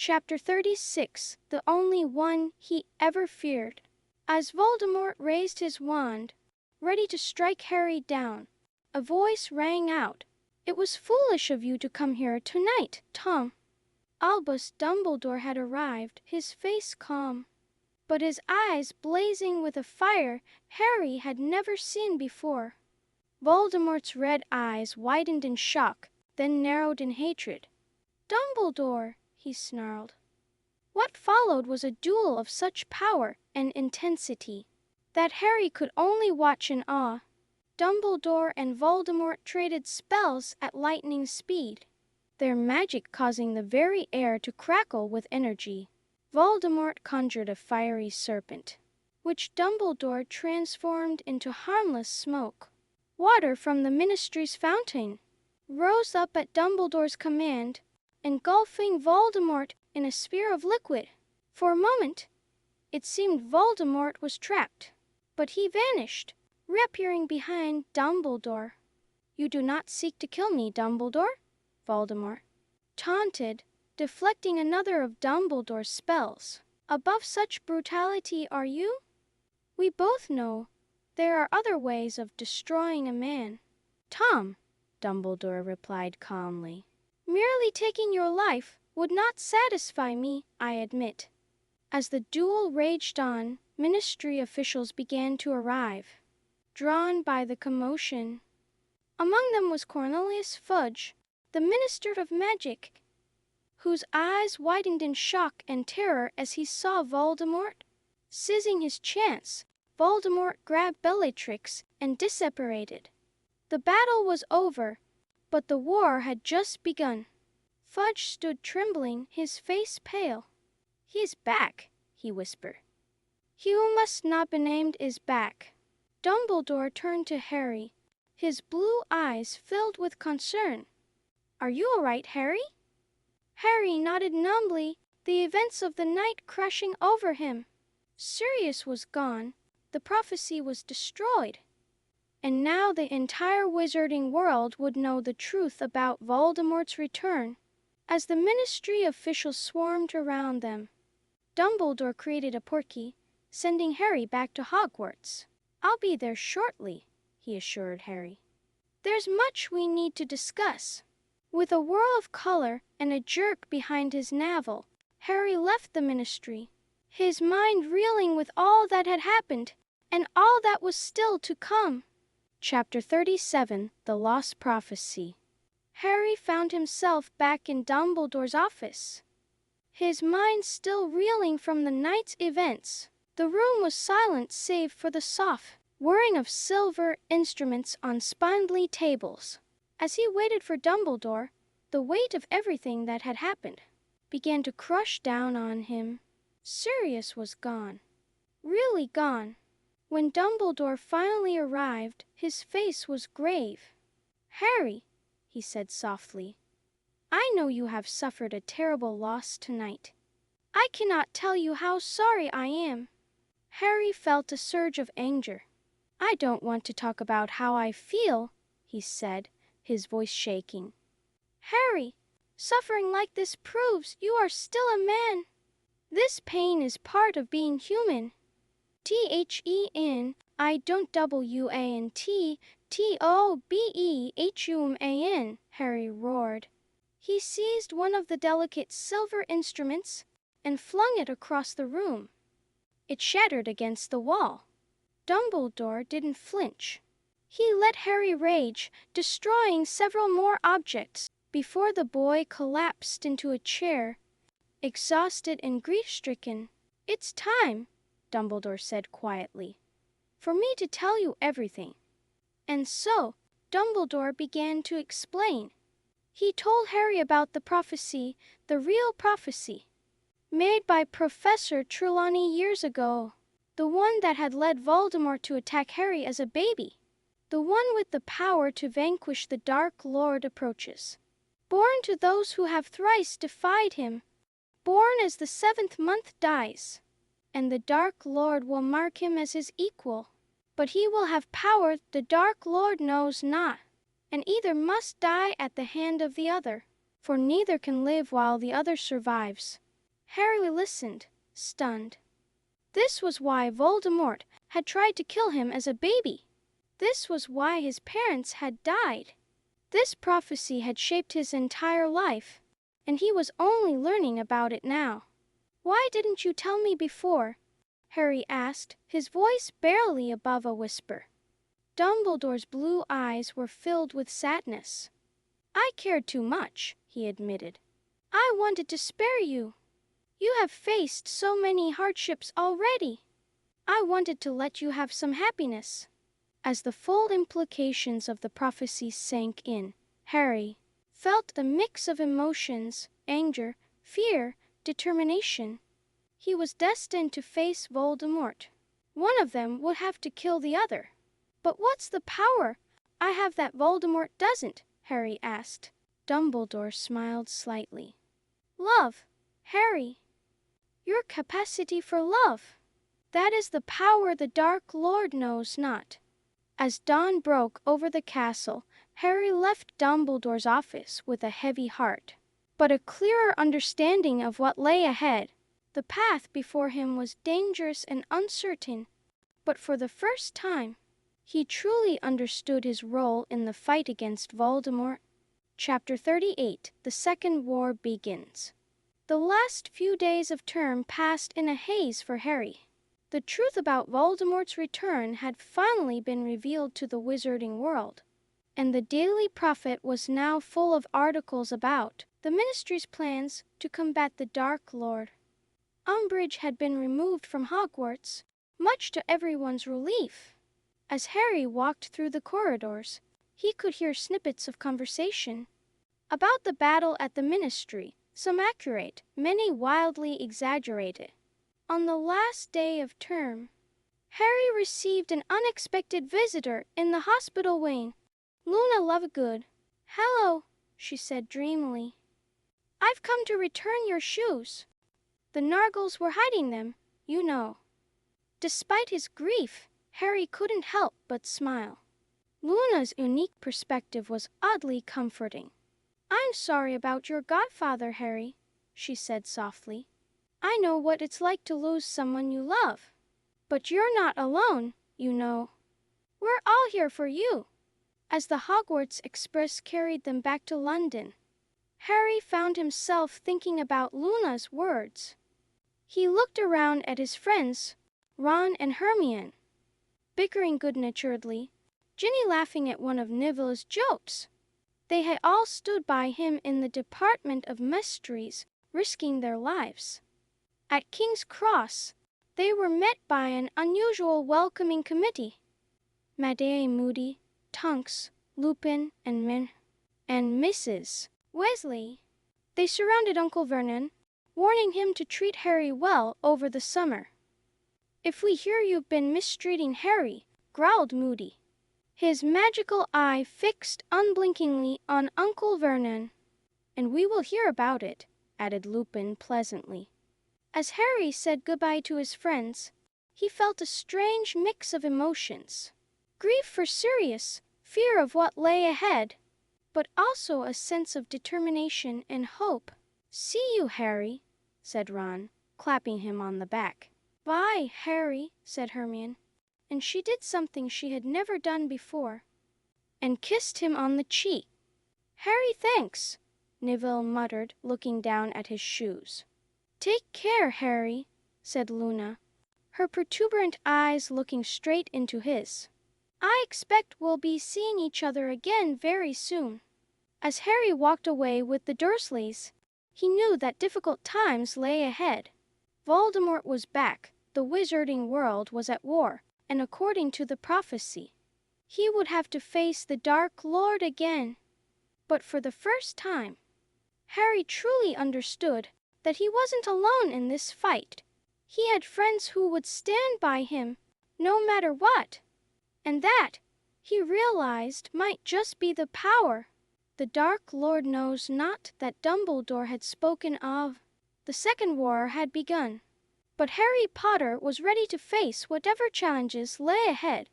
Chapter 36 The Only One He Ever Feared. As Voldemort raised his wand, ready to strike Harry down, a voice rang out. "It was foolish of you to come here tonight, Tom." Albus Dumbledore had arrived, his face calm, but his eyes blazing with a fire Harry had never seen before. Voldemort's red eyes widened in shock, then narrowed in hatred. "Dumbledore!" he snarled. What followed was a duel of such power and intensity that Harry could only watch in awe. Dumbledore and Voldemort traded spells at lightning speed, their magic causing the very air to crackle with energy. Voldemort conjured a fiery serpent, which Dumbledore transformed into harmless smoke. Water from the Ministry's fountain rose up at Dumbledore's command, engulfing Voldemort in a sphere of liquid. For a moment, it seemed Voldemort was trapped, but he vanished, reappearing behind Dumbledore. "You do not seek to kill me, Dumbledore?" Voldemort taunted, deflecting another of Dumbledore's spells. "Above such brutality, are you? We both know there are other ways of destroying a man." "Tom," Dumbledore replied calmly, "merely taking your life would not satisfy me, I admit." As the duel raged on, Ministry officials began to arrive, drawn by the commotion. Among them was Cornelius Fudge, the Minister of Magic, whose eyes widened in shock and terror as he saw Voldemort. Seizing his chance, Voldemort grabbed Bellatrix and disapparated. The battle was over, but the war had just begun. Fudge stood trembling, his face pale. "He is back," he whispered. "He who must not be named is back." Dumbledore turned to Harry, his blue eyes filled with concern. "Are you all right, Harry?" Harry nodded numbly, the events of the night crashing over him. Sirius was gone, the prophecy was destroyed, and now the entire wizarding world would know the truth about Voldemort's return. As the Ministry officials swarmed around them, Dumbledore created a portkey, sending Harry back to Hogwarts. "I'll be there shortly," he assured Harry. "There's much we need to discuss." With a whirl of color and a jerk behind his navel, Harry left the Ministry, his mind reeling with all that had happened and all that was still to come. Chapter 37 The Lost Prophecy. Harry found himself back in Dumbledore's office, his mind still reeling from the night's events. The room was silent save for the soft whirring of silver instruments on spindly tables. As he waited for Dumbledore, the weight of everything that had happened began to crush down on him. Sirius was gone, really gone. When Dumbledore finally arrived, his face was grave. "Harry," he said softly, "I know you have suffered a terrible loss tonight. I cannot tell you how sorry I am." Harry felt a surge of anger. "I don't want to talk about how I feel," he said, his voice shaking. "Harry, suffering like this proves you are still a man. This pain is part of being human." "THENIDON'Tobehun," Harry roared. He seized one of the delicate silver instruments and flung it across the room. It shattered against the wall. Dumbledore didn't flinch. He let Harry rage, destroying several more objects, before the boy collapsed into a chair, exhausted and grief-stricken. "It's time," Dumbledore said quietly, "for me to tell you everything." And so, Dumbledore began to explain. He told Harry about the prophecy, the real prophecy, made by Professor Trelawney years ago, the one that had led Voldemort to attack Harry as a baby, the one with the power to vanquish the Dark Lord approaches. Born to those who have thrice defied him, born as the 7th month dies, and the Dark Lord will mark him as his equal. But he will have power the Dark Lord knows not, and either must die at the hand of the other, for neither can live while the other survives. Harry listened, stunned. This was why Voldemort had tried to kill him as a baby. This was why his parents had died. This prophecy had shaped his entire life, and he was only learning about it now. "Why didn't you tell me before?" Harry asked, his voice barely above a whisper. Dumbledore's blue eyes were filled with sadness. "I cared too much," he admitted. "I wanted to spare you. You have faced so many hardships already. I wanted to let you have some happiness." As the full implications of the prophecy sank in, Harry felt a mix of emotions: anger, fear, determination. He was destined to face Voldemort. One of them would have to kill the other. "But what's the power I have that Voldemort doesn't?" Harry asked. Dumbledore smiled slightly. "Love, Harry. Your capacity for love. That is the power the Dark Lord knows not." As dawn broke over the castle, Harry left Dumbledore's office with a heavy heart, but a clearer understanding of what lay ahead. The path before him was dangerous and uncertain, but for the first time, he truly understood his role in the fight against Voldemort. Chapter 38: The Second War Begins. The last few days of term passed in a haze for Harry. The truth about Voldemort's return had finally been revealed to the wizarding world, and the Daily Prophet was now full of articles about the Ministry's plans to combat the Dark Lord. Umbridge had been removed from Hogwarts, much to everyone's relief. As Harry walked through the corridors, he could hear snippets of conversation about the battle at the Ministry, some accurate, many wildly exaggerated. On the last day of term, Harry received an unexpected visitor in the hospital wing. Luna Lovegood. "Hello," she said dreamily. "I've come to return your shoes. The Nargles were hiding them, you know." Despite his grief, Harry couldn't help but smile. Luna's unique perspective was oddly comforting. "I'm sorry about your godfather, Harry," she said softly. "I know what it's like to lose someone you love. But you're not alone, you know. We're all here for you." As the Hogwarts Express carried them back to London, Harry found himself thinking about Luna's words. He looked around at his friends, Ron and Hermione, bickering good-naturedly, Ginny laughing at one of Neville's jokes. They had all stood by him in the Department of Mysteries, risking their lives. At King's Cross, they were met by an unusual welcoming committee. Madame Moody, Tonks, Lupin, and Mrs. Weasley. They surrounded Uncle Vernon, warning him to treat Harry well over the summer. "If we hear you've been mistreating Harry," growled Moody, his magical eye fixed unblinkingly on Uncle Vernon. "And we will hear about it," added Lupin pleasantly. As Harry said goodbye to his friends, he felt a strange mix of emotions. Grief for Sirius, fear of what lay ahead, but also a sense of determination and hope. "See you, Harry," said Ron, clapping him on the back. "Bye, Harry," said Hermione, and she did something she had never done before, and kissed him on the cheek. "Harry, thanks," Neville muttered, looking down at his shoes. "Take care, Harry," said Luna, her protuberant eyes looking straight into his. "I expect we'll be seeing each other again very soon." As Harry walked away with the Dursleys, he knew that difficult times lay ahead. Voldemort was back, the wizarding world was at war, and according to the prophecy, he would have to face the Dark Lord again. But for the first time, Harry truly understood that he wasn't alone in this fight. He had friends who would stand by him, no matter what. And that, he realized, might just be the power the Dark Lord knows not that Dumbledore had spoken of. The Second War had begun, but Harry Potter was ready to face whatever challenges lay ahead.